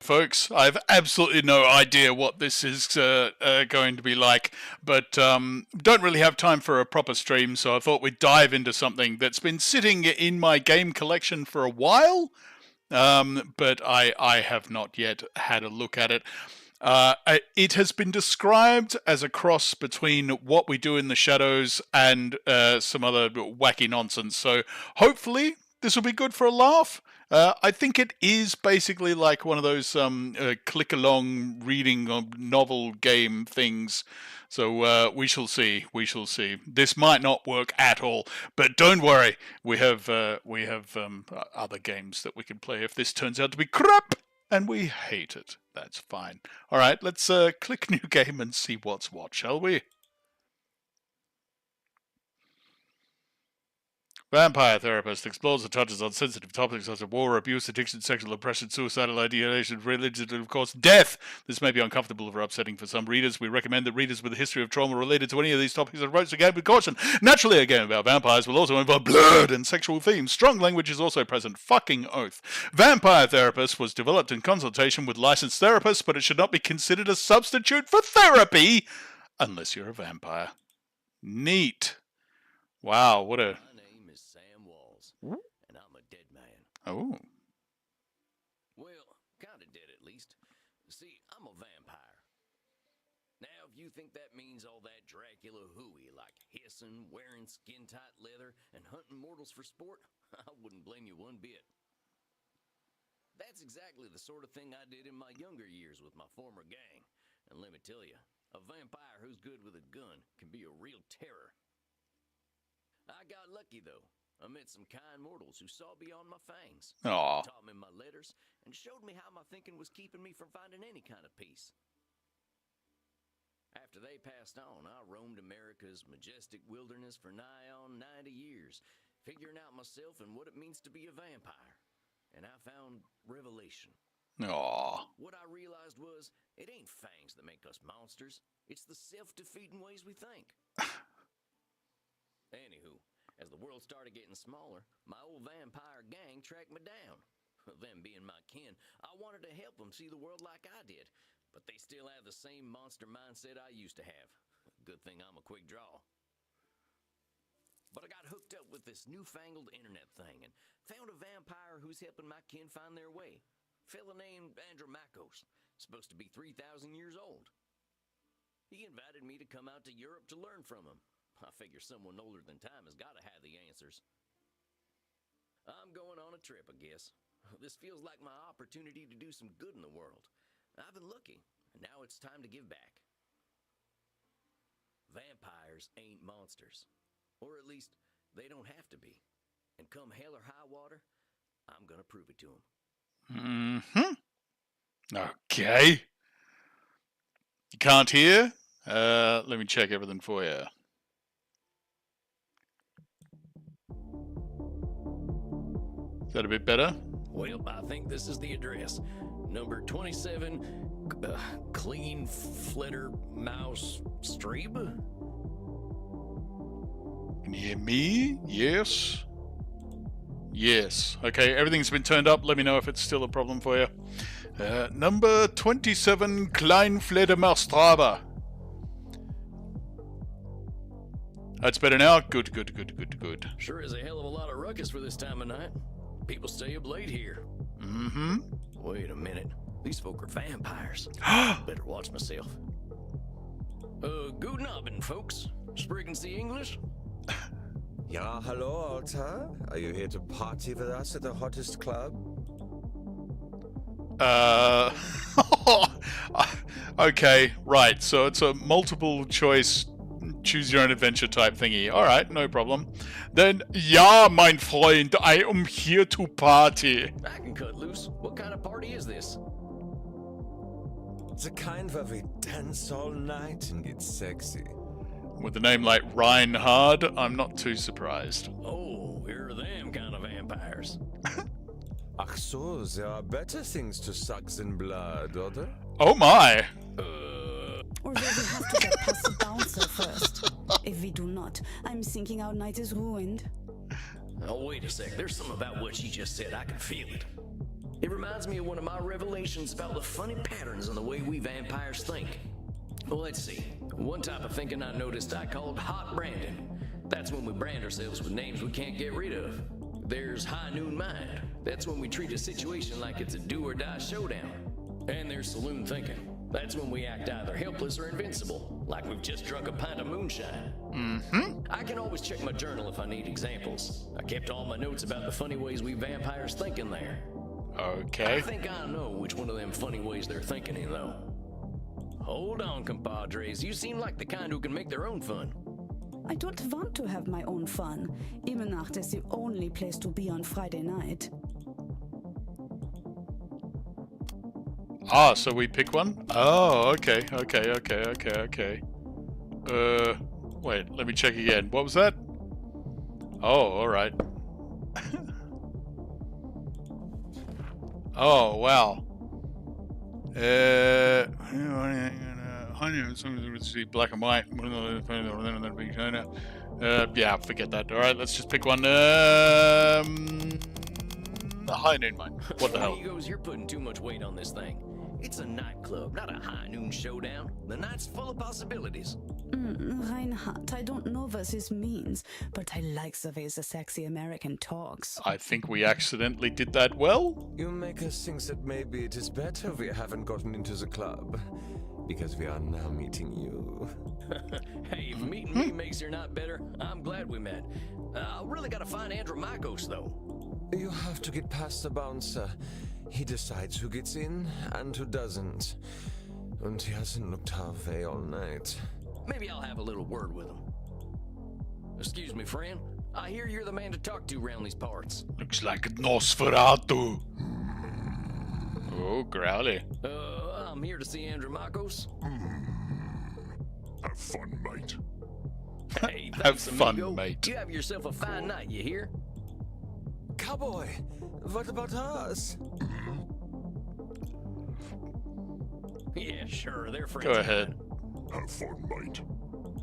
folks. I have absolutely no idea what this is going to be like, but don't really have time for a proper stream, so I thought we'd dive into something that's been sitting in my game collection for a while, but I have not yet had a look at it. It has been described as a cross between What We Do in the Shadows and some other wacky nonsense, so hopefully this will be good for a laugh. I think it is basically like one of those click-along reading novel game things. So we shall see. We shall see. This might not work at all, but don't worry. We have other games that we can play if this turns out to be crap, and we hate it. That's fine. All right, let's click new game and see what's what, shall we? Vampire Therapist explores and touches on sensitive topics such as war, abuse, addiction, sexual oppression, suicidal ideation, religion, and of course death. This may be uncomfortable or upsetting for some readers. We recommend that readers with a history of trauma related to any of these topics approach the game with caution. Naturally, a game about vampires will also involve blood and sexual themes. Strong language is also present. Fucking oath. Vampire Therapist was developed in consultation with licensed therapists, but it should not be considered a substitute for therapy unless you're a vampire. Neat. Wow, what a... And I'm a dead man. Oh. Well, kinda dead at least. See, I'm a vampire. Now, if you think that means all that Dracula hooey, like hissing, wearing skin-tight leather, and hunting mortals for sport, I wouldn't blame you one bit. That's exactly the sort of thing I did in my younger years with my former gang. And let me tell you, a vampire who's good with a gun can be a real terror. I got lucky, though. I met some kind mortals who saw beyond my fangs, taught me my letters, and showed me how my thinking was keeping me from finding any kind of peace. After they passed on, I roamed America's majestic wilderness for nigh on 90 years, figuring out myself and what it means to be a vampire. And I found revelation. What I realized was, it ain't fangs that make us monsters. It's the self-defeating ways we think. Anywho, as the world started getting smaller, my old vampire gang tracked me down. Them being my kin, I wanted to help them see the world like I did, but they still have the same monster mindset I used to have. Good thing I'm a quick draw. But I got hooked up with this newfangled internet thing and found a vampire who's helping my kin find their way. Fella named Andromachos, supposed to be 3,000 years old. He invited me to come out to Europe to learn from him. I figure someone older than time has got to have the answers. I'm going on a trip, I guess. This feels like my opportunity to do some good in the world. I've been lucky, and now it's time to give back. Vampires ain't monsters. Or at least, they don't have to be. And come hell or high water, I'm gonna prove it to them. Okay. You can't hear? Let me check everything for you. Is that a bit better? Well, I think this is the address. Number 27, Clean Flitter Mouse Street. Can you hear me? Yes. Yes. Okay, everything's been turned up. Let me know if it's still a problem for you. Number 27, Kleinfledermausstrabe. That's better now? Good. Sure is a hell of a lot of ruckus for this time of night. People stay up late here. Mm-hmm. Wait a minute. These folk are vampires. Better watch myself. Guten Abend, folks. Sprechen Sie English? Ja, hello, Alta. Are you here to party with us at the hottest club? Okay, right. So it's a multiple choice, choose your own adventure type thingy. All right, no problem. Then, ja, mein Freund, I am here to party. I can cut loose. What kind of party is this? The kind where we dance all night and get sexy. With a name like Reinhard, I'm not too surprised. Oh, here are them kind of vampires. Ach so, there are better things to suck than blood, oder? Oh my! Or will we have to get past the bouncer first? If we do not, I'm thinking our night is ruined. Oh, wait a sec. There's something about what she just said. I can feel it. It reminds me of one of my revelations about the funny patterns in the way we vampires think. Well, let's see. One type of thinking I noticed I called hot branding. That's when we brand ourselves with names we can't get rid of. There's high noon mind. That's when we treat a situation like it's a do or die showdown. And there's saloon thinking. That's when we act either helpless or invincible, like we've just drunk a pint of moonshine. I can always check my journal if I need examples. I kept all my notes about the funny ways we vampires think in there. Okay. I think I know which one of them funny ways they're thinking in, though. Hold on, compadres. You seem like the kind who can make their own fun. I don't want to have my own fun. Imenacht is the only place to be on Friday night. Ah, so we pick one? Oh, okay. Wait, let me check again. What was that? Oh, alright. Oh, wow. Black and white. Yeah, forget that. Alright, let's just pick one. High noon mine. What the hell? Amigos, you're putting too much weight on this thing. It's a nightclub, not a high noon showdown. The night's full of possibilities. Reinhardt, I don't know what this means, but I like the way the sexy American talks. I think we accidentally did that well. You make us think that maybe it is better we haven't gotten into the club, because we are now meeting you. Hey, if meeting me makes your night better, I'm glad we met. I really gotta find Andromachos, though. You have to get past the bouncer. He decides who gets in and who doesn't. And he hasn't looked our way all night. Maybe I'll have a little word with him. Excuse me, friend. I hear you're the man to talk to around these parts. Looks like Nosferatu. Oh, growly. I'm here to see Andromachos. Have fun, mate. Hey, Have thanks, fun, amigo. mate. You have yourself a fine night, you hear? Cowboy, what about us? Yeah, sure, they're friends. Go of ahead. mine. Have fun, mate.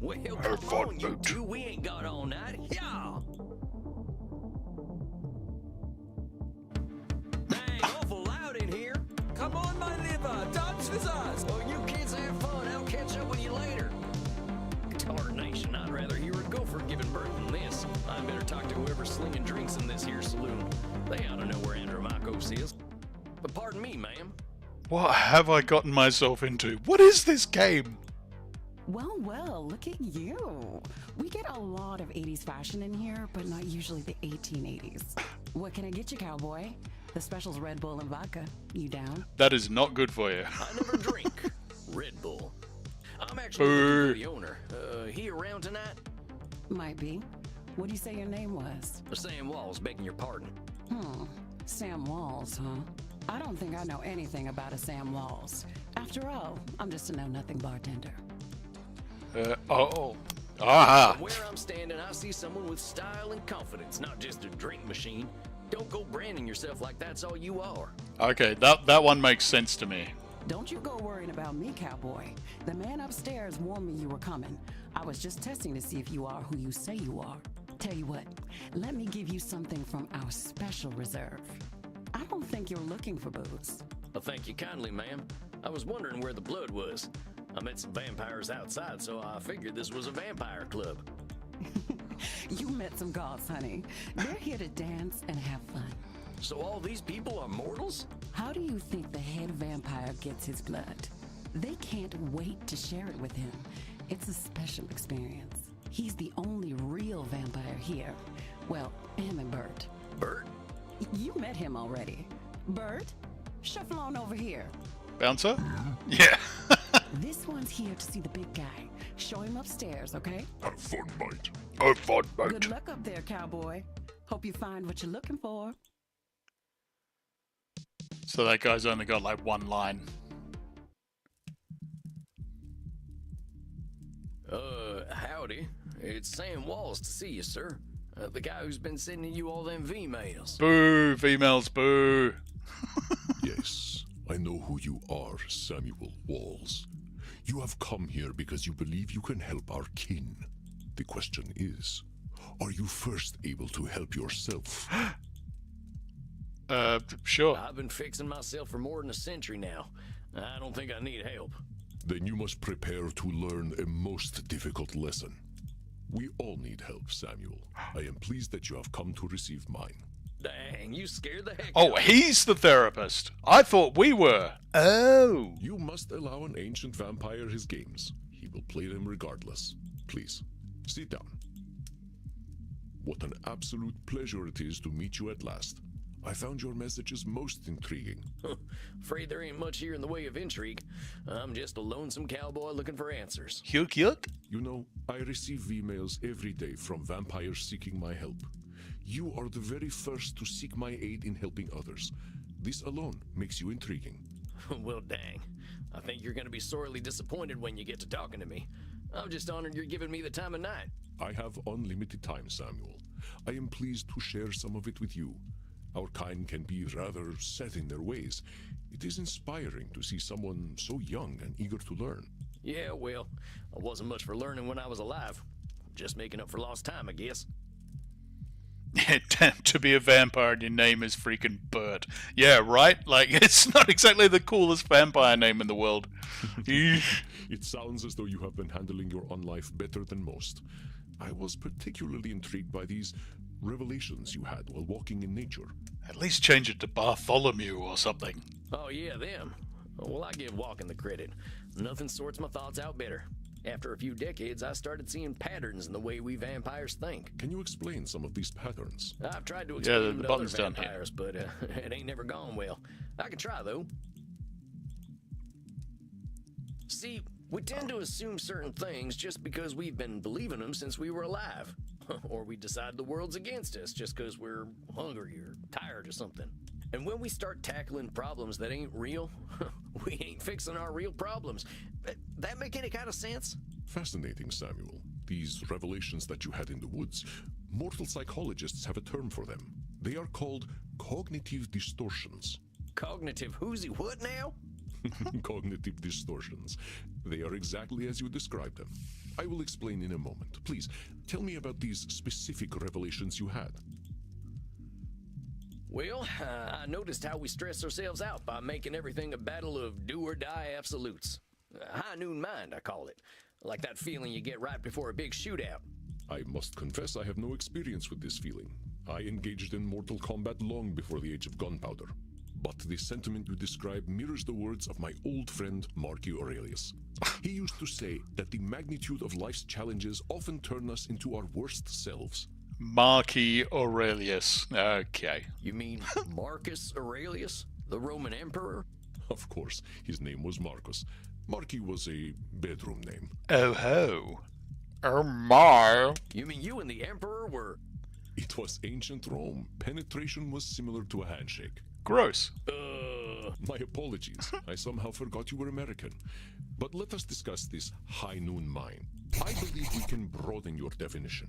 Well, Have come fun, on, you mate. two. We ain't got all night. Yeah. Dang, awful loud in here. Come on, my liver, dance with us! Well, you kids have fun. I'll catch up with you later. Tarnation, I'd rather hear a gopher giving birth than this. I better talk to whoever's slinging drinks in this here saloon. They ought to know where Andromachos is. But pardon me, ma'am. What have I gotten myself into? What is this game? Well, look at you. We get a lot of 80s fashion in here, but not usually the 1880s. What can I get you, cowboy? The special's Red Bull and vodka. You down? That is not good for you. I never drink Red Bull. I'm actually Boo. the owner. He around tonight? Might be. What do you say your name was? Sam Walls, begging your pardon. Sam Walls, huh? I don't think I know anything about a Sam Walls. After all, I'm just a know-nothing bartender. Ah. Where I'm standing, I see someone with style and confidence, not just a drink machine. Don't go branding yourself like that's all you are. Okay, that one makes sense to me. Don't you go worrying about me, cowboy. The man upstairs warned me you were coming. I was just testing to see if you are who you say you are. Tell you what, let me give you something from our special reserve. I don't think you're looking for booze. Well, thank you kindly, ma'am. I was wondering where the blood was. I met some vampires outside, so I figured this was a vampire club. You met some gods, honey. They're here to dance and have fun. So all these people are mortals? How do you think the head vampire gets his blood? They can't wait to share it with him. It's a special experience. He's the only real vampire here. Well, him and Bert. Bert? You met him already. Bert, shuffle on over here. Bouncer? Yeah. This one's here to see the big guy. Show him upstairs, okay? Have fun, mate. Have fun, Good mate. luck up there, cowboy. Hope you find what you're looking for. So that guy's only got like one line. Howdy. It's Sam Walls to see you, sir. The guy who's been sending you all them V-mails. Boo, females, boo. Yes, I know who you are, Samuel Walls. You have come here because you believe you can help our kin. The question is, are you first able to help yourself? Sure. I've been fixing myself for more than a century now. I don't think I need help. Then you must prepare to learn a most difficult lesson. We all need help, Samuel. I am pleased that you have come to receive mine. Dang, you scared the heck Oh, out of me. he's the therapist. I thought we were. Oh. You must allow an ancient vampire his games. He will play them regardless. Please, sit down. What an absolute pleasure it is to meet you at last. I found your messages most intriguing. Afraid there ain't much here in the way of intrigue. I'm just a lonesome cowboy looking for answers. Yuck, yuck. You know, I receive emails every day from vampires seeking my help. You are the very first to seek my aid in helping others. This alone makes you intriguing. Well, dang. I think you're gonna be sorely disappointed when you get to talking to me. I'm just honored you're giving me the time of night. I have unlimited time, Samuel. I am pleased to share some of it with you. Our kind can be rather set in their ways. It is inspiring to see someone so young and eager to learn. Yeah, well, I wasn't much for learning when I was alive. Just making up for lost time, I guess. Damn, to be a vampire and your name is freaking Bert. Yeah, right? Like, it's not exactly the coolest vampire name in the world. Eesh. It sounds as though you have been handling your own life better than most. I was particularly intrigued by these revelations you had while walking in nature. At least change it to Bartholomew or something. Oh, yeah, them. Well, I give walking the credit. Nothing sorts my thoughts out better. After a few decades, I started seeing patterns in the way we vampires think. Can you explain some of these patterns? I've tried to Yeah, explain the them to other button's down here. vampires, but it ain't never gone well. I can try, though. See, we tend to assume certain things just because we've been believing them since we were alive. Or we decide the world's against us just because we're hungry or tired or something. And when we start tackling problems that ain't real, we ain't fixing our real problems. That make any kind of sense? Fascinating, Samuel. These revelations that you had in the woods, mortal psychologists have a term for them. They are called cognitive distortions. Cognitive whoozy what now? Cognitive distortions. They are exactly as you described them. I will explain in a moment. Please, tell me about these specific revelations you had. Well, I noticed how we stress ourselves out by making everything a battle of do-or-die absolutes. High noon mind, I call it. Like that feeling you get right before a big shootout. I must confess I have no experience with this feeling. I engaged in mortal combat long before the age of gunpowder. But the sentiment you describe mirrors the words of my old friend Marcus Aurelius. He used to say that the magnitude of life's challenges often turn us into our worst selves. Marcus Aurelius. Okay. You mean Marcus Aurelius, the Roman emperor? Of course, his name was Marcus. Marcus was a bedroom name. Oh ho. Oh my. You mean you and the emperor were... It was ancient Rome. Penetration was similar to a handshake. Gross. My apologies. I somehow forgot you were American. But let us discuss this high noon mind. I believe we can broaden your definition.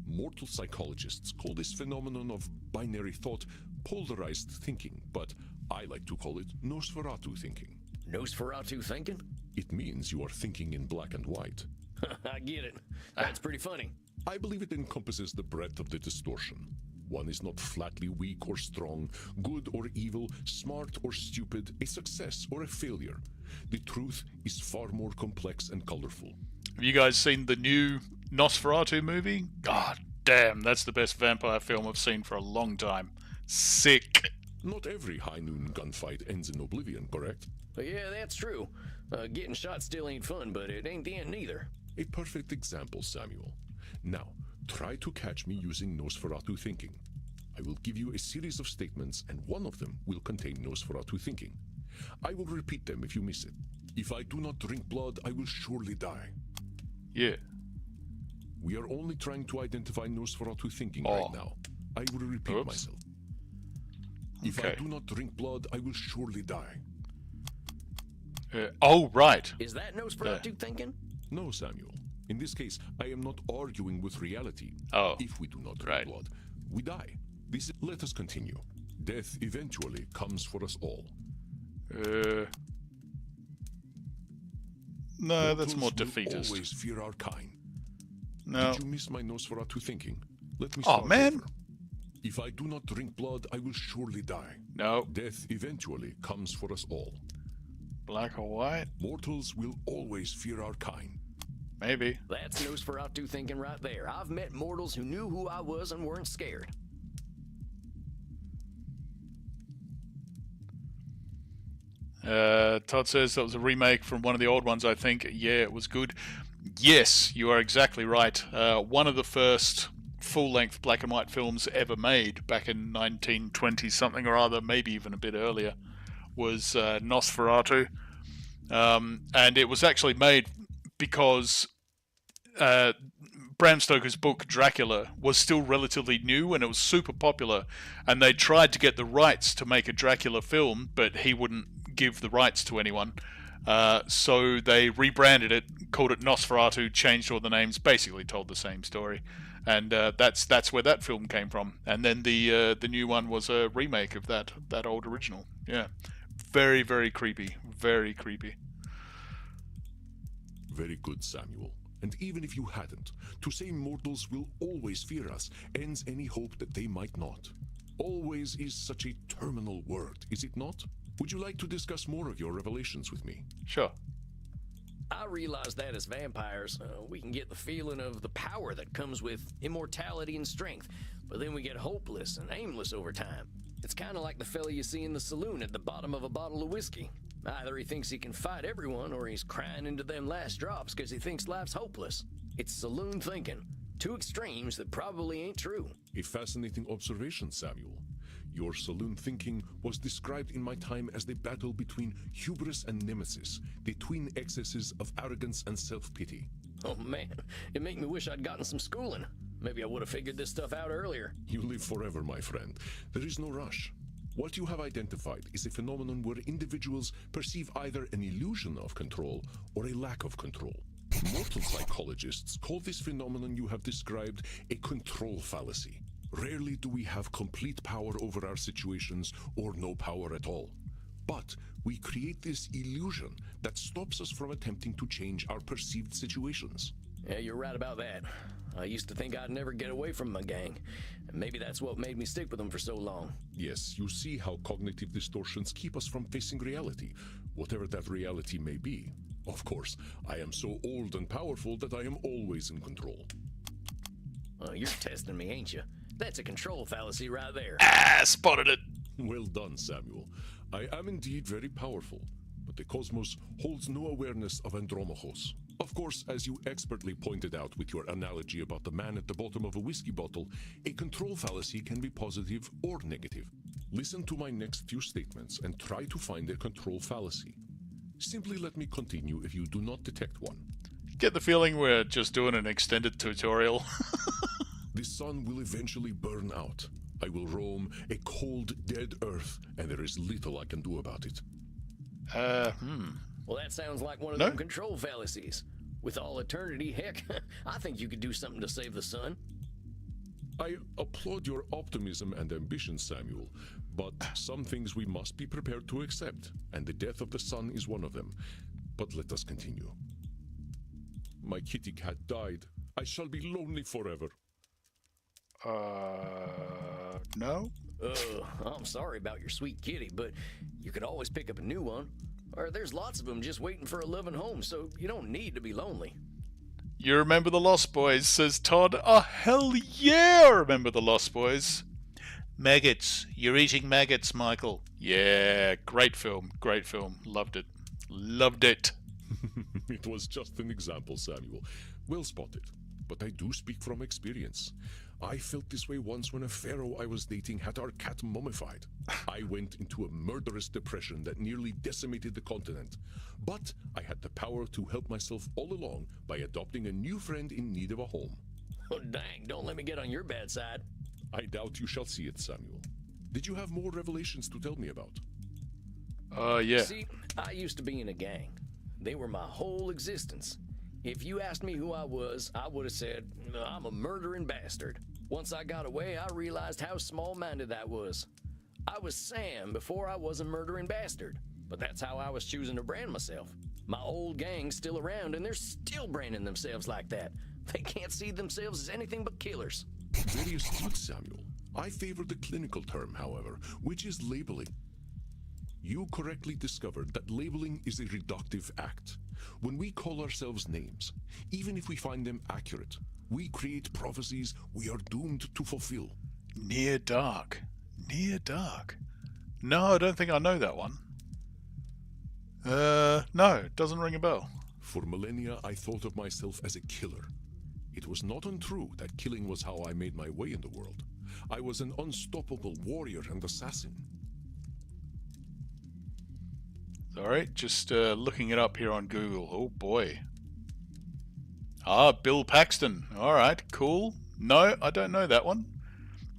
Mortal psychologists call this phenomenon of binary thought polarized thinking, but I like to call it Nosferatu thinking. Nosferatu thinking? It means you are thinking in black and white. I get it. That's pretty funny. I believe it encompasses the breadth of the distortion. One is not flatly weak or strong, good or evil, smart or stupid, a success or a failure. The truth is far more complex and colorful. Have you guys seen the new Nosferatu movie? God damn, that's the best vampire film I've seen for a long time. Sick. Not every high noon gunfight ends in oblivion, correct? Yeah, that's true. Getting shot still ain't fun, but it ain't the end neither. A perfect example, Samuel. Now, try to catch me using Nosferatu thinking. I will give you a series of statements, and one of them will contain Nosferatu thinking. I will repeat them if you miss it. If I do not drink blood, I will surely die. Yeah. We are only trying to identify Nosferatu thinking Oh. right now. I will repeat Oops. myself. If I Okay. do not drink blood, I will surely die. Oh, right. Is that Nosferatu thinking? No, Samuel. In this case, I am not arguing with reality. Oh, If we do not drink right. blood, we die. Let us continue. Death eventually comes for us all. No, that's Mortals more will defeatist. always fear our kind. No. Did you miss my Nosferatu thinking? Let me Oh, start man. over. If I do not drink blood, I will surely die. No. Death eventually comes for us all. Black or white? Mortals will always fear our kind. Maybe. That's Nosferatu thinking right there. I've met mortals who knew who I was and weren't scared. Todd says that was a remake from one of the old ones, I think. Yeah, it was good. Yes, you are exactly right. One of the first full-length black and white films ever made back in 1920 something or other, maybe even a bit earlier, was Nosferatu. And it was actually made because Bram Stoker's book Dracula was still relatively new and it was super popular, and they tried to get the rights to make a Dracula film, but he wouldn't give the rights to anyone. So they rebranded it, called it Nosferatu, changed all the names, basically told the same story, and that's where that film came from. And then the new one was a remake of that old original. Yeah, very, very creepy, very creepy. Very good, Samuel. And even if you hadn't, to say mortals will always fear us ends any hope that they might not. Always is such a terminal word, is it not? Would you like to discuss more of your revelations with me? Sure. I realize that as vampires, we can get the feeling of the power that comes with immortality and strength, but then we get hopeless and aimless over time. It's kind of like the fella you see in the saloon at the bottom of a bottle of whiskey. Either he thinks he can fight everyone, or he's crying into them last drops because he thinks life's hopeless. It's saloon thinking. Two extremes that probably ain't true. A fascinating observation, Samuel. Your saloon thinking was described in my time as the battle between hubris and nemesis, the twin excesses of arrogance and self-pity. Oh man, it make me wish I'd gotten some schooling. Maybe I would have figured this stuff out earlier. You live forever, my friend. There is no rush. What you have identified is a phenomenon where individuals perceive either an illusion of control or a lack of control. Mortal psychologists call this phenomenon you have described a control fallacy. Rarely do we have complete power over our situations or no power at all. But we create this illusion that stops us from attempting to change our perceived situations. Yeah, you're right about that. I used to think I'd never get away from my gang. And maybe that's what made me stick with them for so long. Yes, you see how cognitive distortions keep us from facing reality, whatever that reality may be. Of course, I am so old and powerful that I am always in control. You're testing me, ain't you? That's a control fallacy right there. Ah, spotted it. Well done, Samuel. I am indeed very powerful, but the cosmos holds no awareness of Andromachos. Of course, as you expertly pointed out with your analogy about the man at the bottom of a whiskey bottle, a control fallacy can be positive or negative. Listen to my next few statements and try to find a control fallacy. Simply let me continue if you do not detect one. Get the feeling we're just doing an extended tutorial. The sun will eventually burn out. I will roam a cold, dead earth, and there is little I can do about it. Well, that sounds like one of No. them control fallacies. With all eternity, heck, I think you could do something to save the sun. I applaud your optimism and ambition, Samuel, but some things we must be prepared to accept, and the death of the sun is one of them. But let us continue. My kitty cat died. I shall be lonely forever. No? I'm sorry about your sweet kitty, but you could always pick up a new one. Or there's lots of them just waiting for a loving home, so you don't need to be lonely. You remember the Lost Boys, says Todd. Oh, hell yeah, I remember the Lost Boys. Maggots. You're eating maggots, Michael. Yeah, great film, great film. Loved it. Loved it. It was just an example, Samuel. Well spotted. But I do speak from experience. I felt this way once when a pharaoh I was dating had our cat mummified. I went into a murderous depression that nearly decimated the continent. But I had the power to help myself all along by adopting a new friend in need of a home. Oh, dang, don't let me get on your bad side. I doubt you shall see it, Samuel. Did you have more revelations to tell me about? Yeah. See, I used to be in a gang. They were my whole existence. If you asked me who I was, I would have said, I'm a murdering bastard. Once I got away, I realized how small-minded that was. I was Sam before I was a murdering bastard. But that's how I was choosing to brand myself. My old gang's still around, and they're still branding themselves like that. They can't see themselves as anything but killers. Very astute, Samuel. I favor the clinical term, however, which is labeling. You correctly discovered that labeling is a reductive act. When we call ourselves names, even if we find them accurate, we create prophecies we are doomed to fulfill. Near Dark. Near Dark. No, I don't think I know that one. No, it doesn't ring a bell. For millennia, I thought of myself as a killer. It was not untrue that killing was how I made my way in the world. I was an unstoppable warrior and assassin. Alright, just looking it up here on Google. Oh boy. Ah, Bill Paxton. Alright, cool. No, I don't know that one.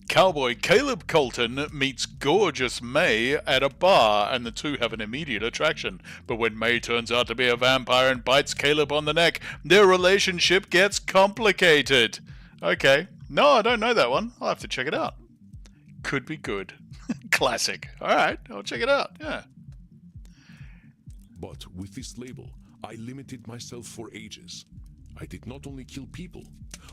Cowboy Caleb Colton meets gorgeous May at a bar, and the two have an immediate attraction. But when May turns out to be a vampire and bites Caleb on the neck, their relationship gets complicated. Okay. No, I don't know that one. I'll have to check it out. Could be good. Classic. Alright, I'll check it out. Yeah. But with this label, I limited myself for ages. I did not only kill people,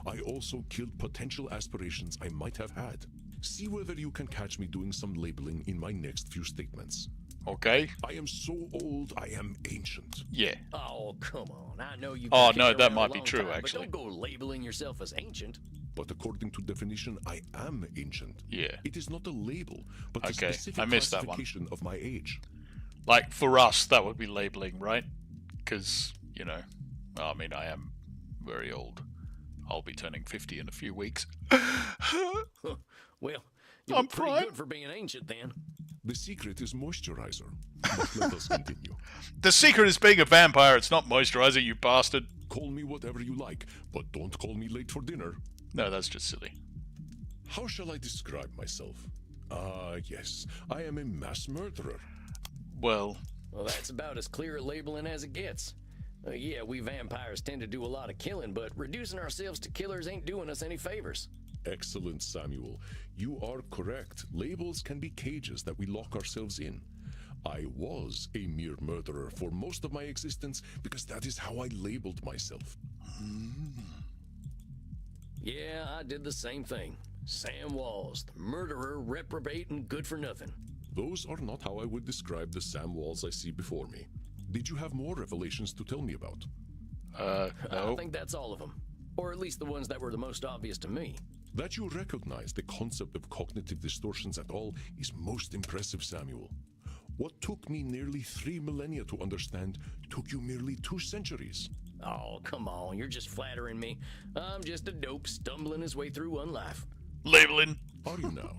I also killed potential aspirations I might have had. See whether you can catch me doing some labeling in my next few statements. Okay. I am so old, I am ancient. Yeah. Oh, come on. I know you. Oh, no, that might be true, actually. But don't go labeling yourself as ancient. But according to definition, I am ancient. Yeah. It is not a label, but a Okay, specific I missed that one. classification of my age. Like, for us, that would be labeling, right? Because, you know, I mean, I am very old. I'll be turning 50 in a few weeks. Well, you I'm look pretty fine. good for being ancient then. The secret is moisturizer. But let us continue. The secret is being a vampire. It's not moisturizer, you bastard. Call me whatever you like, but don't call me late for dinner. No, that's just silly. How shall I describe myself? Yes, I am a mass murderer. Well, Well, that's about as clear a labeling as it gets. Yeah, we vampires tend to do a lot of killing, but reducing ourselves to killers ain't doing us any favors. Excellent, Samuel. You are correct. Labels can be cages that we lock ourselves in. I was a mere murderer for most of my existence because that is how I labeled myself. Yeah, I did the same thing. Sam Walls, the murderer, reprobate, and good for nothing. Those are not how I would describe the Sam Walls I see before me. Did you have more revelations to tell me about? I no. think that's all of them. Or at least the ones that were the most obvious to me. That you recognize the concept of cognitive distortions at all is most impressive, Samuel. What took me nearly 3 millennia to understand took you merely 2 centuries. Oh, come on, you're just flattering me. I'm just a dope stumbling his way through one life. Labeling. Are you now?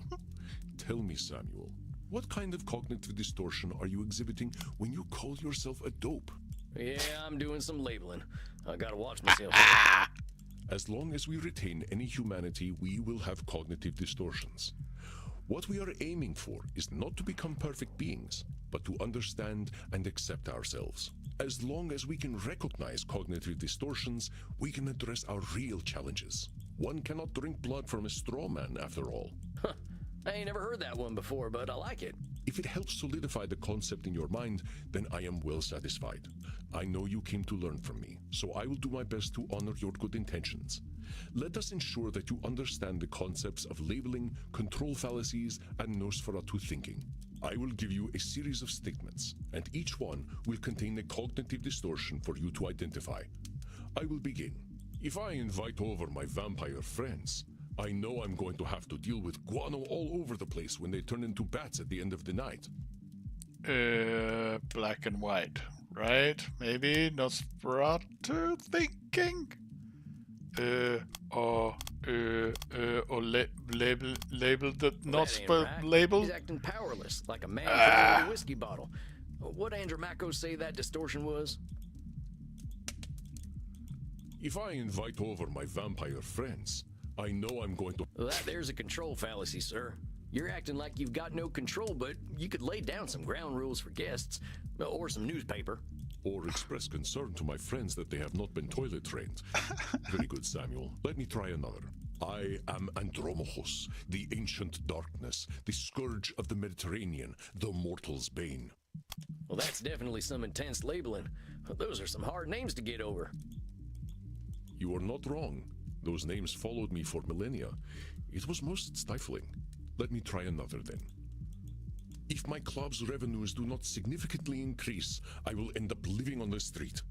Tell me, Samuel, what kind of cognitive distortion are you exhibiting when you call yourself a dope? Yeah, I'm doing some labeling. I gotta watch myself. As long as we retain any humanity, we will have cognitive distortions. What we are aiming for is not to become perfect beings, but to understand and accept ourselves. As long as we can recognize cognitive distortions, we can address our real challenges. One cannot drink blood from a straw man, after all. I ain't never heard that one before, but I like it. If it helps solidify the concept in your mind, then I am well satisfied. I know you came to learn from me, so I will do my best to honor your good intentions. Let us ensure that you understand the concepts of labeling, control fallacies, and Nosferatu thinking. I will give you a series of statements, and each one will contain a cognitive distortion for you to identify. I will begin. If I invite over my vampire friends, I know I'm going to have to deal with guano all over the place when they turn into bats at the end of the night. Black and white, right? Maybe Nosferatu thinking? Or label the That ain't right. label? He's acting powerless, like a man carrying a whiskey bottle. What Andromako say that distortion was? If I invite over my vampire friends, I know I'm going to... That there's a control fallacy, sir. You're acting like you've got no control, but you could lay down some ground rules for guests, or some newspaper. Or express concern to my friends that they have not been toilet trained. Very good, Samuel. Let me try another. I am Andromachus, the ancient darkness, the scourge of the Mediterranean, the mortal's bane. Well, that's definitely some intense labeling. Those are some hard names to get over. You are not wrong. Those names followed me for millennia. It was most stifling. Let me try another then. If my club's revenues do not significantly increase, I will end up living on the street.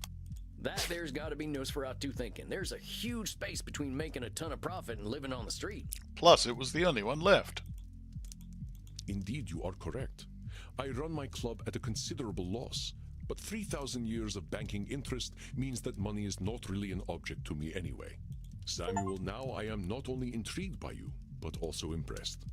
That there's got to be Nosferatu thinking. There's a huge space between making a ton of profit and living on the street. Plus, it was the only one left. Indeed, you are correct. I run my club at a considerable loss, but 3,000 years of banking interest means that money is not really an object to me anyway. Samuel, now I am not only intrigued by you, but also impressed.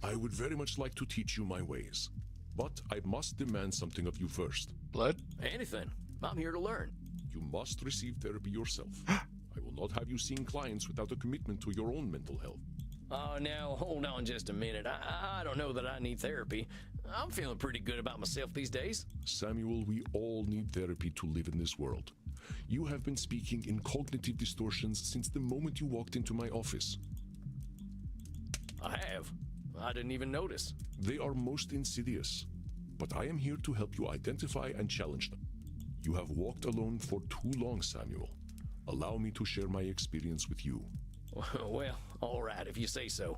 I would very much like to teach you my ways, but I must demand something of you first. Blood? Anything. I'm here to learn. You must receive therapy yourself. I will not have you seeing clients without a commitment to your own mental health. Oh, now, hold on just a minute. I don't know that I need therapy. I'm feeling pretty good about myself these days. Samuel, we all need therapy to live in this world. You have been speaking in cognitive distortions since the moment you walked into my office. I have. I didn't even notice. They are most insidious, but I am here to help you identify and challenge them. You have walked alone for too long, Samuel. Allow me to share my experience with you. Well, all right, if you say so.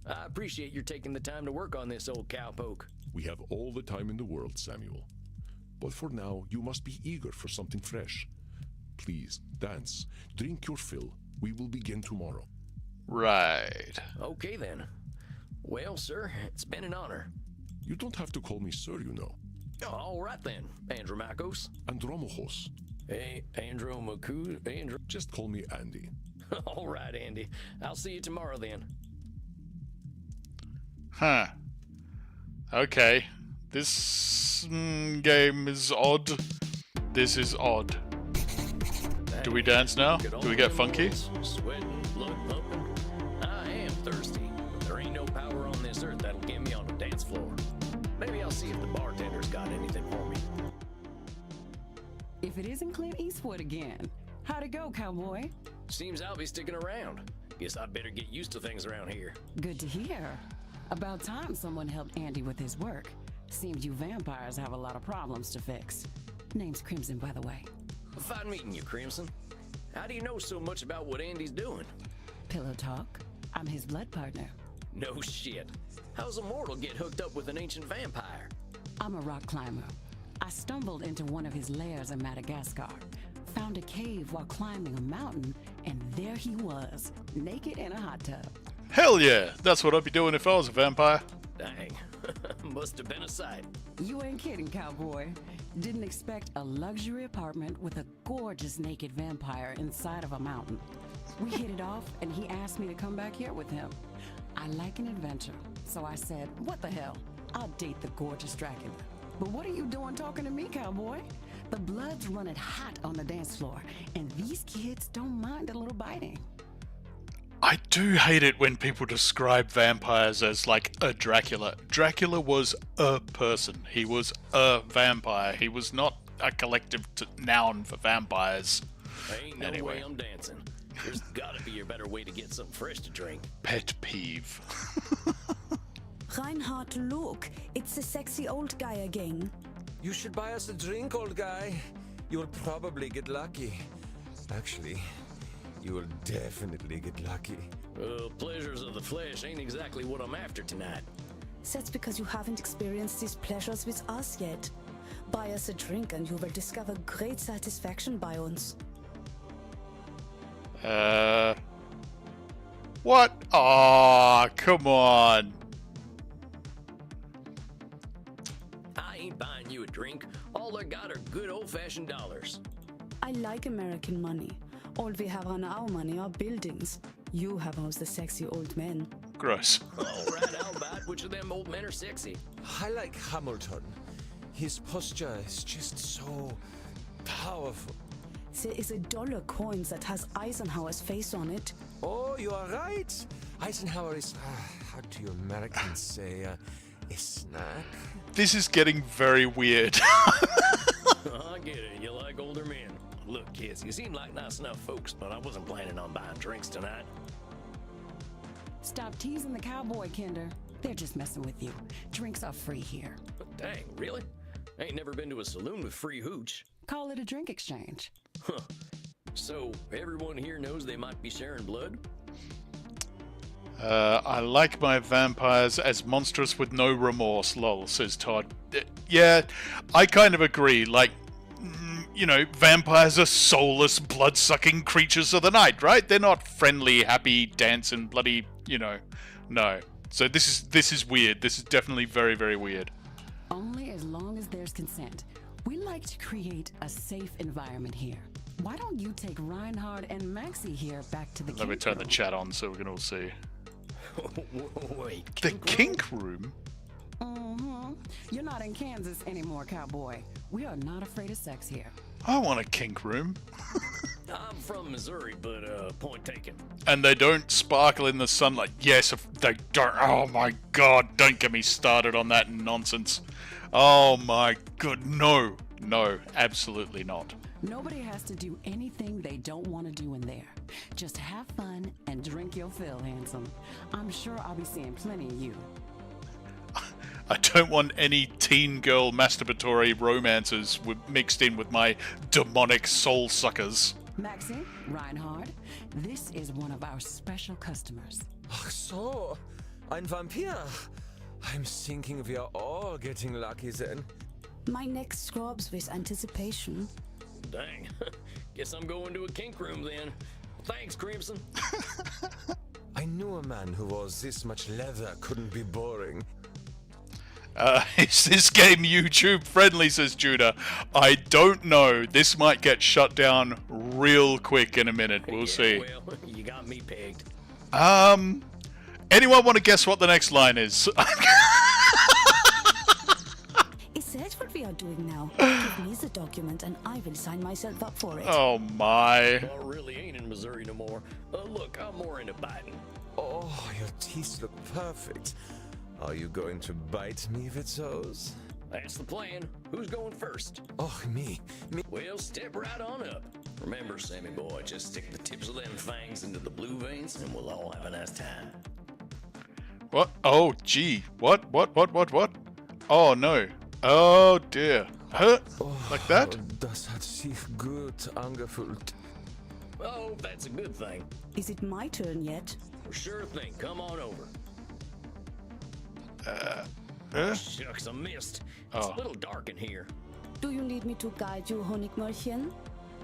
I appreciate your taking the time to work on this, old cowpoke. We have all the time in the world, Samuel. But for now, you must be eager for something fresh. Please, dance, drink your fill. We will begin tomorrow. Right. Okay, then. Well, sir, it's been an honor. You don't have to call me sir, you know. All right, then, Andromachos. Andromachos. Hey, Andro. Just call me Andy. All right, Andy. I'll see you tomorrow, then. Huh. Okay. This game is odd. This is odd. Do we dance now? Do we get funky? Sweating, blood pumping. I am thirsty. There ain't no power on this earth that'll get me on the dance floor. Maybe I'll see if the bartender's got anything for me. If it isn't Clint Eastwood again, how'd it go, cowboy? Seems I'll be sticking around. Guess I better get used to things around here. Good to hear. About time someone helped Andy with his work. Seems you vampires have a lot of problems to fix. Name's Crimson, by the way. Fine meeting you, Crimson. How do you know so much about what Andy's doing? Pillow talk. I'm his blood partner. No shit. How's a mortal get hooked up with an ancient vampire? I'm a rock climber. I stumbled into one of his lairs in Madagascar, found a cave while climbing a mountain, and there he was, naked in a hot tub. Hell yeah! That's what I'd be doing if I was a vampire. Dang. Must have been a sight. You ain't kidding, cowboy. Didn't expect a luxury apartment with a gorgeous naked vampire inside of a mountain. We hit it off, and he asked me to come back here with him. I like an adventure, so I said, what the hell? I'll date the gorgeous Dracula. But what are you doing talking to me, cowboy? The blood's running hot on the dance floor, and these kids don't mind a little biting. I do hate it when people describe vampires as like a Dracula. Dracula was a person. He was a vampire. He was not a collective noun for vampires. Ain't no way I'm dancing. There's gotta be a better way to get something fresh to drink. Pet peeve. Reinhard, look, it's the sexy old guy again. You should buy us a drink, old guy. You'll probably get lucky. Actually, you will definitely get lucky. Pleasures of the flesh ain't exactly what I'm after tonight. That's because you haven't experienced these pleasures with us yet. Buy us a drink and you will discover great satisfaction by us. What? Aw, come on. I ain't buying you a drink. All I got are good old-fashioned dollars. I like American money. All we have on our money are buildings. You have us the sexy old men. Gross. All right, I'll buy it. Which of them old men are sexy? I like Hamilton. His posture is just so powerful. There is a dollar coin that has Eisenhower's face on it. Oh, you are right. Eisenhower is, how do you Americans say, a snack? This is getting very weird. I get it. You like older men. Look, kids, you seem like nice enough folks, but I wasn't planning on buying drinks tonight. Stop teasing the cowboy, Kinder. They're just messing with you. Drinks are free here. Dang, really? Ain't never been to a saloon with free hooch. Call it a drink exchange. Huh. So, everyone here knows they might be sharing blood? I like my vampires as monstrous with no remorse, lol, says Todd. Yeah, I kind of agree. Like, you know, vampires are soulless, blood-sucking creatures of the night, right? They're not friendly, happy, dancing, bloody, you know, no. So this is weird. This is definitely very, very weird. Only as long as there's consent. We like to create a safe environment here. Why don't you take Reinhard and Maxie here back to the Let me kink turn the room? chat on so we can all see. Wait, The kink room? Mm-hmm. You're not in Kansas anymore, cowboy. We are not afraid of sex here. I want a kink room. I'm from Missouri, but point taken. And they don't sparkle in the sunlight. Yes, if they don't. Oh my god, don't get me started on that nonsense. Oh my god, no. No, absolutely not. Nobody has to do anything they don't want to do in there. Just have fun and drink your fill, handsome. I'm sure I'll be seeing plenty of you. I don't want any teen girl masturbatory romances mixed in with my demonic soul suckers. Maxie, Reinhard, this is one of our special customers. Ach so, ein Vampir. I'm thinking we are all getting lucky then. My neck scrubs with anticipation. Dang. Guess I'm going to a kink room then. Thanks, Crimson. I knew a man who wore this much leather couldn't be boring. Is this game YouTube friendly, says Judah? I don't know. This might get shut down real quick in a minute. We'll see. Well, you got me pegged. Anyone want to guess what the next line is? Is that what we are doing now? Give me the document and I will sign myself up for it. Oh my. I really ain't in Missouri no more. Look, I'm more into biting. Oh, your teeth look perfect. Are you going to bite me with those? That's the plan. Who's going first? Oh, me. Well, step right on up. Remember, Sammy boy, just stick the tips of them fangs into the blue veins and we'll all have a nice time. What? Oh, gee. What? Oh, no. Oh, dear. Huh? Like that? Das hat sich gut angefühlt. Oh, that's a good thing. Is it my turn yet? Sure thing. Come on over. Huh? Shucks, I missed. It's Oh. a little dark in here. Do you need me to guide you, Honigmörchen?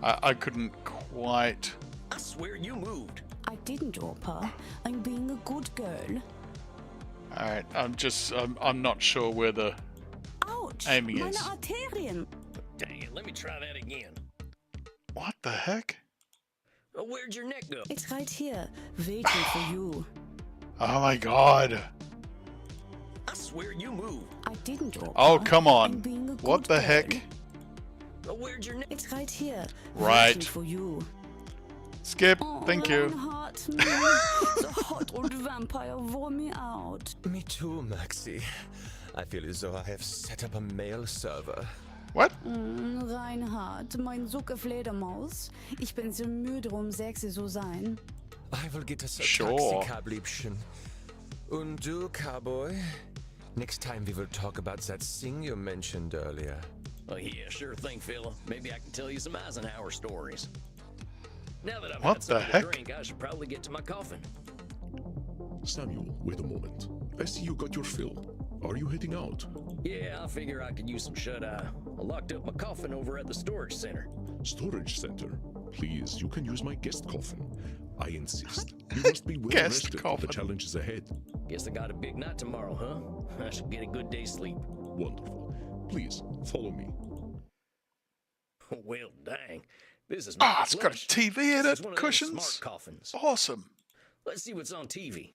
I couldn't quite. I swear you moved. I didn't, Opa. I'm being a good girl. Alright, I'm not sure where the Ouch! Aiming Meine is. Arterien! Dang it, let me try that again. What the heck? Where'd your neck go? It's right here, waiting for you. Oh my god. I swear you moved. I didn't, Opa. Oh, come on. I'm being a good What the girl. heck? Where'd your neck? It's right here, Right. waiting for you. Skip, Oh, thank you. Reinhard, the hot old vampire wore me out. Me too, Maxie. I feel as though I have set up a mail server. What? Reinhard, mein Sucke Fledermaus. Ich bin so müde, sexy zu sein. I will get us a Sure. taxi cab, Liebchen. Und du, cowboy? Next time we will talk about that thing you mentioned earlier. Oh yeah, sure thing, fella. Maybe I can tell you some Eisenhower stories. Now that I've What had something the to heck? drink, I should probably get to my coffin. Samuel, wait a moment. I see you got your fill. Are you heading out? Yeah, I figure I could use some shut-eye. I locked up my coffin over at the storage center. Storage center. Please, you can use my guest coffin. I insist. You must be well Guest rested for coffin. the challenges ahead. Guess I got a big night tomorrow, huh? I should get a good day's sleep. Wonderful. Please, follow me. Well, dang. This is Ah, not it's got a TV in This is it. one of them Cushions. smart coffins. Awesome. Let's see what's on TV.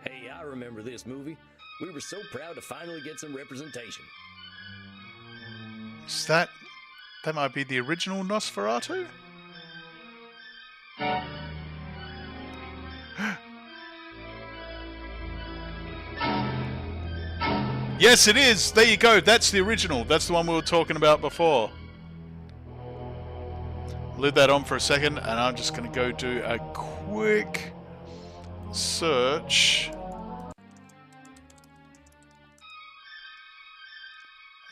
Hey, I remember this movie. We were so proud to finally get some representation. Is that might be the original Nosferatu? Yes, it is. There you go. That's the original. That's the one we were talking about before. Leave that on for a second, and I'm just going to go do a quick search.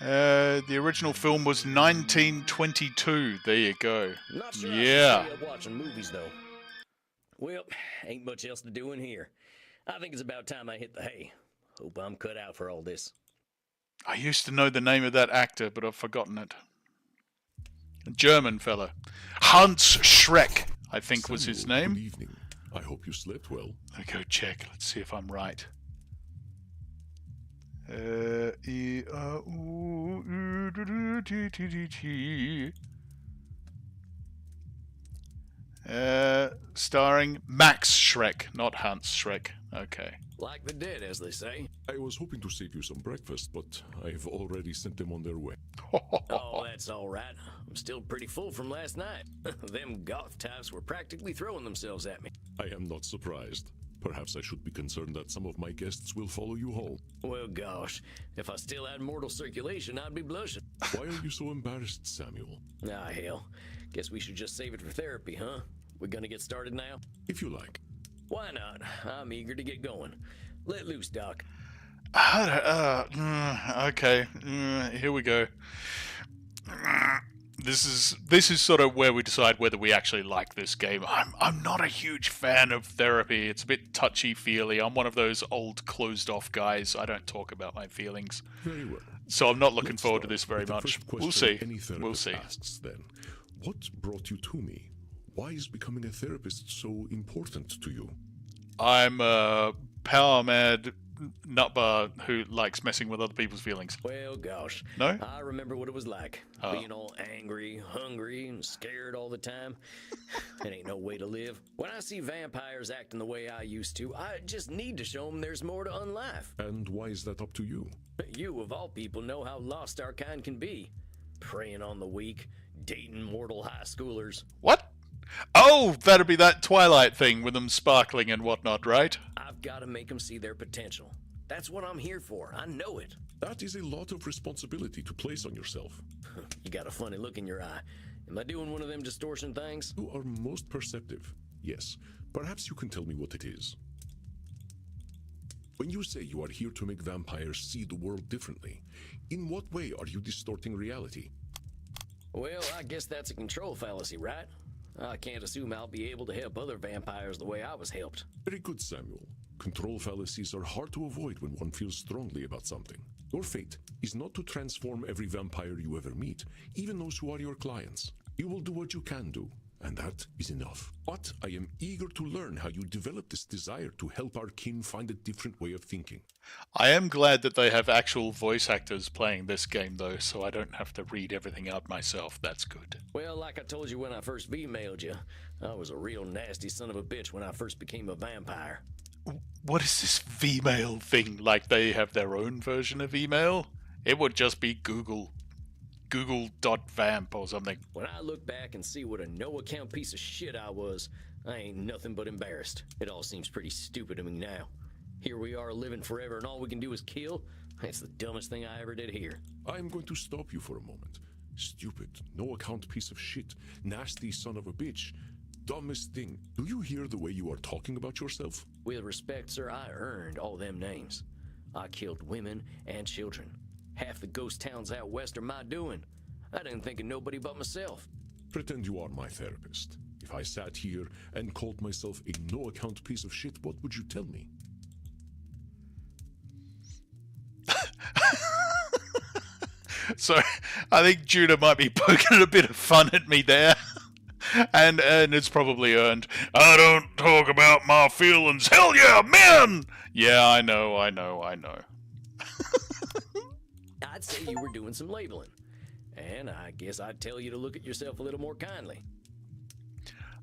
The original film was 1922. There you go. Not sure Yeah. I should stay up watching movies, though. Well, ain't much else to do in here. I think it's about time I hit the hay. Hope I'm cut out for all this. I used to know the name of that actor, but I've forgotten it. A German fella. Hans Schreck, I think was his Samuel, name. Good evening. I hope you slept well. Let me go check. Let's see if I'm right. Starring Max Schreck, not Hans Schreck. Okay. Like the dead, as they say. I was hoping to save you some breakfast, but I've already sent them on their way. Oh, that's all right. I'm still pretty full from last night. Them goth types were practically throwing themselves at me. I am not surprised. Perhaps I should be concerned that some of my guests will follow you home. Well, gosh, if I still had mortal circulation, I'd be blushing. Why are you so embarrassed, Samuel? Ah, hell. Guess we should just save it for therapy, huh? We gonna get started now? If you like. Why not? I'm eager to get going. Let loose, Doc. Okay, here we go. This is sort of where we decide whether we actually like this game. I'm not a huge fan of therapy. It's a bit touchy-feely. I'm one of those old closed-off guys. I don't talk about my feelings. Very well. So I'm not looking Let's forward to start this very with the much. first We'll question see. Any We'll therapist see. asks then, what brought you to me? Why is becoming a therapist so important to you? I'm a power-mad nutbar who likes messing with other people's feelings. Well, gosh. No? I remember what it was like. Oh. Being all angry, hungry, and scared all the time. It ain't no way to live. When I see vampires acting the way I used to, I just need to show them there's more to unlife. And why is that up to you? You, of all people, know how lost our kind can be. Preying on the weak, dating mortal high schoolers. What? Oh, that'd be that Twilight thing with them sparkling and whatnot, right? I've got to make them see their potential. That's what I'm here for. I know it. That is a lot of responsibility to place on yourself. You got a funny look in your eye. Am I doing one of them distortion things? You are most perceptive. Yes. Perhaps you can tell me what it is. When you say you are here to make vampires see the world differently, in what way are you distorting reality? Well, I guess that's a control fallacy, right? I can't assume I'll be able to help other vampires the way I was helped. Very good, Samuel. Control fallacies are hard to avoid when one feels strongly about something. Your fate is not to transform every vampire you ever meet, even those who are your clients. You will do what you can do, and that is enough. But I am eager to learn how you develop this desire to help our kin find a different way of thinking. I am glad that they have actual voice actors playing this game, though, so I don't have to read everything out myself. That's good. Well, like I told you when I first V-mailed you, I was a real nasty son of a bitch when I first became a vampire. What is this V-mail thing? Like they have their own version of email? It would just be Google.vamp or something. When I look back and see what a no-account piece of shit I was, I ain't nothing but embarrassed. It all seems pretty stupid to me now. Here we are living forever and all we can do is kill? That's the dumbest thing I ever did here. I am going to stop you for a moment. Stupid, no-account piece of shit, nasty son of a bitch, dumbest thing. Do you hear the way you are talking about yourself? With respect, sir, I earned all them names. I killed women and children. Half the ghost towns out west are my doing. I didn't think of nobody but myself. Pretend you are my therapist. If I sat here and called myself a no-account piece of shit, what would you tell me? So I think Judah might be poking a bit of fun at me there. And it's probably earned. I don't talk about my feelings. Hell yeah, man! Yeah, I know. I'd say you were doing some labeling. And I guess I'd tell you to look at yourself a little more kindly.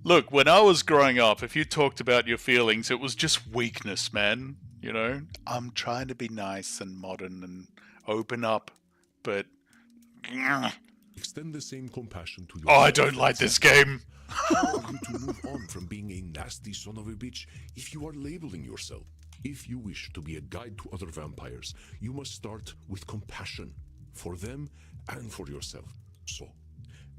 Look, when I was growing up, if you talked about your feelings, it was just weakness, man. You know? I'm trying to be nice and modern and open up, but... Extend the same compassion to your... Oh, I don't like this game. How are you to move on from being a nasty son of a bitch if you are labeling yourself? If you wish to be a guide to other vampires, you must start with compassion for them and for yourself. So,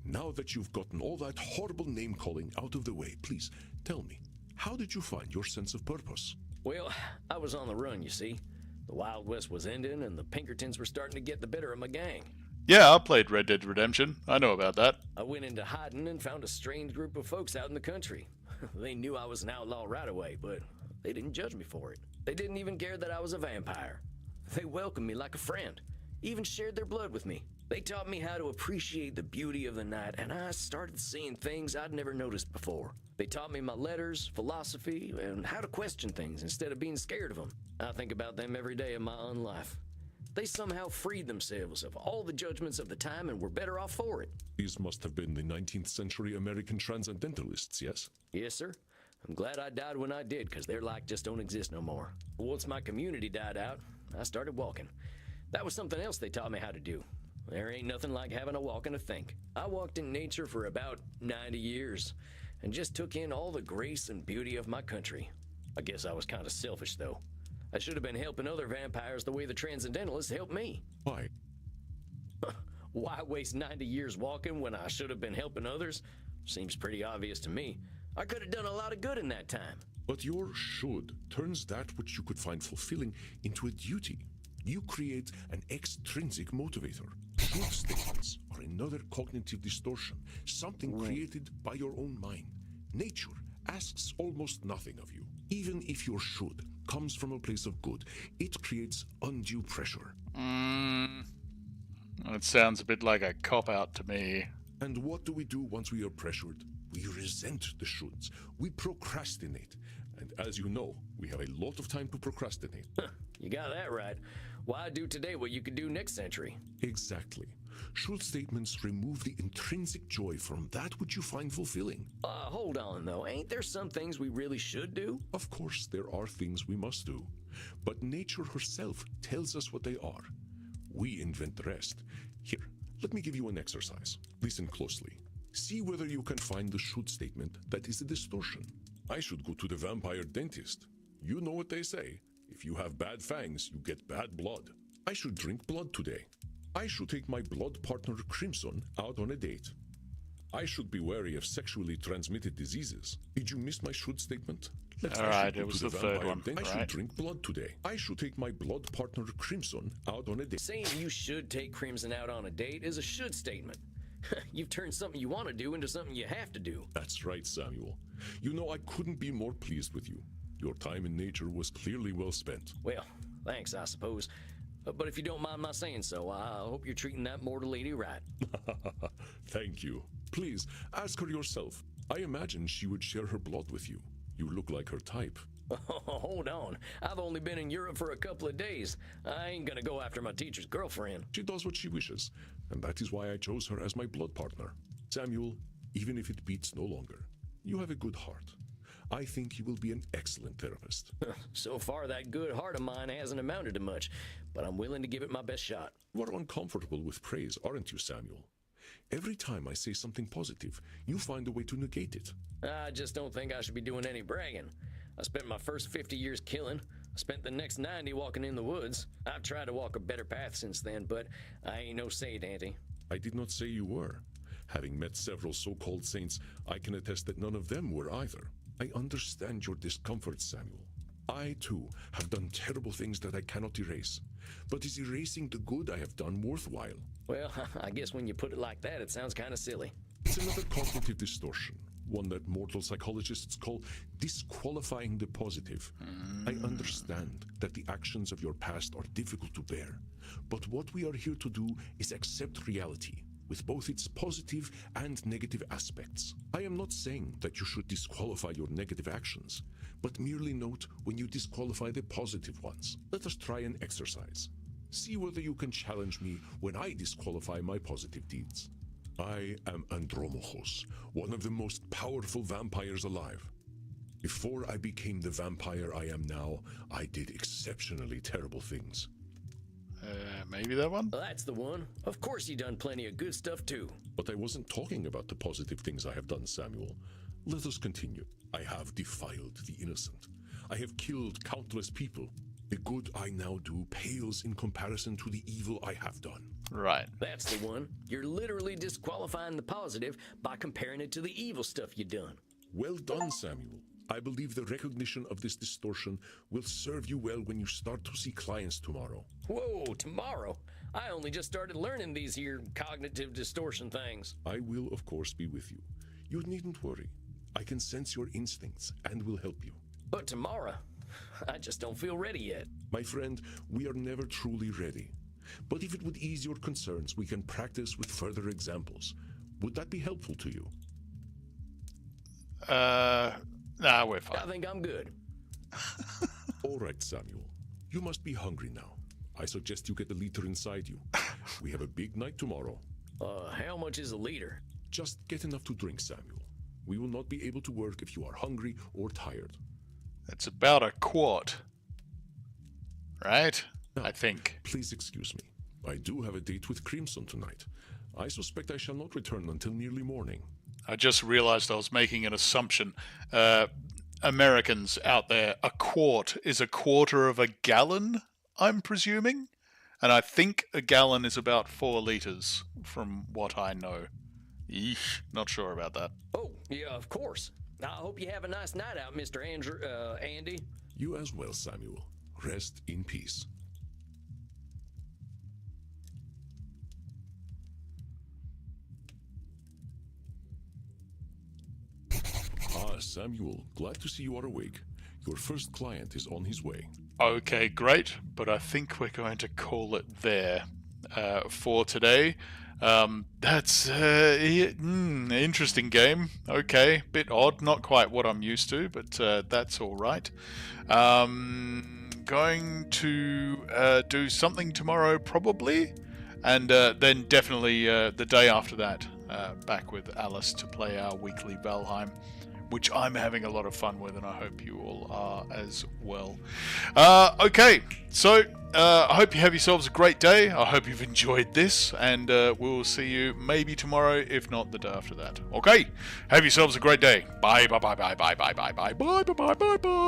now that you've gotten all that horrible name-calling out of the way, please tell me, how did you find your sense of purpose? Well, I was on the run, you see. The Wild West was ending, and the Pinkertons were starting to get the better of my gang. Yeah, I played Red Dead Redemption. I know about that. I went into hiding and found a strange group of folks out in the country. They knew I was an outlaw right away, but they didn't judge me for it. They didn't even care that I was a vampire. They welcomed me like a friend, even shared their blood with me. They taught me how to appreciate the beauty of the night, and I started seeing things I'd never noticed before. They taught me my letters, philosophy, and how to question things instead of being scared of them. I think about them every day of my own life. They somehow freed themselves of all the judgments of the time and were better off for it. These must have been the 19th century American transcendentalists, yes? Yes, sir. I'm glad I died when I did, because their like just don't exist no more. Once my community died out, I started walking. That was something else they taught me how to do. There ain't nothing like having a walk and a think. I walked in nature for about 90 years and just took in all the grace and beauty of my country. I guess I was kind of selfish, though. I should have been helping other vampires the way the Transcendentalists helped me. Why? Why waste 90 years walking when I should have been helping others? Seems pretty obvious to me. I could have done a lot of good in that time. But your should turns that which you could find fulfilling into a duty. You create an extrinsic motivator. Should statements are another cognitive distortion, something created by your own mind. Nature asks almost nothing of you. Even if your should comes from a place of good, it creates undue pressure. It sounds a bit like a cop-out to me. And what do we do once we are pressured? We resent the shoulds. We procrastinate. And as you know, we have a lot of time to procrastinate. You got that right. Why do today what you could do next century? Exactly. Should statements remove the intrinsic joy from that which you find fulfilling? Hold on, though. Ain't there some things we really should do? Of course, there are things we must do. But nature herself tells us what they are. We invent the rest. Here, let me give you an exercise. Listen closely. See whether you can find the should statement that is a distortion. I should go to the vampire dentist. You know what they say. If you have bad fangs, you get bad blood. I should drink blood today. I should take my blood partner Crimson out on a date. I should be wary of sexually transmitted diseases. Did you miss my should statement? All right, it was the third one, I should right? drink blood today. I should take my blood partner Crimson out on a date. Saying you should take Crimson out on a date is a should statement. You've turned something you want to do into something you have to do. That's right, Samuel. You know, I couldn't be more pleased with you. Your time in nature was clearly well spent. Well, thanks, I suppose. But if you don't mind my saying so, I hope you're treating that mortal lady right. Thank you. Please, ask her yourself. I imagine she would share her blood with you. You look like her type. Hold on. I've only been in Europe for a couple of days. I ain't gonna go after my teacher's girlfriend. She does what she wishes, and that is why I chose her as my blood partner. Samuel, even if it beats no longer, you have a good heart. I think you will be an excellent therapist. So far, that good heart of mine hasn't amounted to much, but I'm willing to give it my best shot. You are uncomfortable with praise, aren't you, Samuel? Every time I say something positive, you find a way to negate it. I just don't think I should be doing any bragging. I spent my first 50 years killing. I spent the next 90 walking in the woods. I've tried to walk a better path since then, but I ain't no saint, Auntie. I did not say you were. Having met several so-called saints, I can attest that none of them were either. I understand your discomfort, Samuel. I, too, have done terrible things that I cannot erase. But is erasing the good I have done worthwhile? Well, I guess when you put it like that, it sounds kind of silly. It's another cognitive distortion, one that mortal psychologists call disqualifying the positive. I understand that the actions of your past are difficult to bear, but what we are here to do is accept reality, with both its positive and negative aspects. I am not saying that you should disqualify your negative actions, but merely note when you disqualify the positive ones. Let us try an exercise. See whether you can challenge me when I disqualify my positive deeds. I am Andromachos, one of the most powerful vampires alive. Before I became the vampire I am now, I did exceptionally terrible things. Maybe that one? Well, that's the one. Of course you done plenty of good stuff, too. But I wasn't talking about the positive things I have done, Samuel. Let us continue. I have defiled the innocent. I have killed countless people. The good I now do pales in comparison to the evil I have done. Right. That's the one. You're literally disqualifying the positive by comparing it to the evil stuff you done. Well done, Samuel. I believe the recognition of this distortion will serve you well when you start to see clients tomorrow. Whoa, tomorrow? I only just started learning these here cognitive distortion things. I will, of course, be with you. You needn't worry. I can sense your instincts and will help you. But tomorrow, I just don't feel ready yet. My friend, we are never truly ready. But if it would ease your concerns, we can practice with further examples. Would that be helpful to you? Nah, we're I fine. think I'm good. All right, Samuel. You must be hungry now. I suggest you get the liter inside you. We have a big night tomorrow. How much is a liter? Just get enough to drink, Samuel. We will not be able to work if you are hungry or tired. It's about a quart. Right? Now, I think. Please excuse me. I do have a date with Crimson tonight. I suspect I shall not return until nearly morning. I just realized I was making an assumption. Americans out there, a quart is a quarter of a gallon, I'm presuming? And I think a gallon is about 4 liters, from what I know. Eesh, not sure about that. Oh, yeah, of course. I hope you have a nice night out, Mr. Andy. You as well, Samuel. Rest in peace. Ah, Samuel, glad to see you are awake. Your first client is on his way. Okay, great, but I think we're going to call it there for today. That's interesting game. Okay, bit odd, not quite what I'm used to, but that's all right. Going to do something tomorrow probably, and then definitely the day after that back with Alice to play our weekly Valheim, which I'm having a lot of fun with, and I hope you all are as well. Okay, so I hope you have yourselves a great day. I hope you've enjoyed this, and we'll see you maybe tomorrow, if not the day after that. Okay, have yourselves a great day. Bye, bye, bye, bye, bye, bye, bye, bye, bye, bye, bye, bye, bye.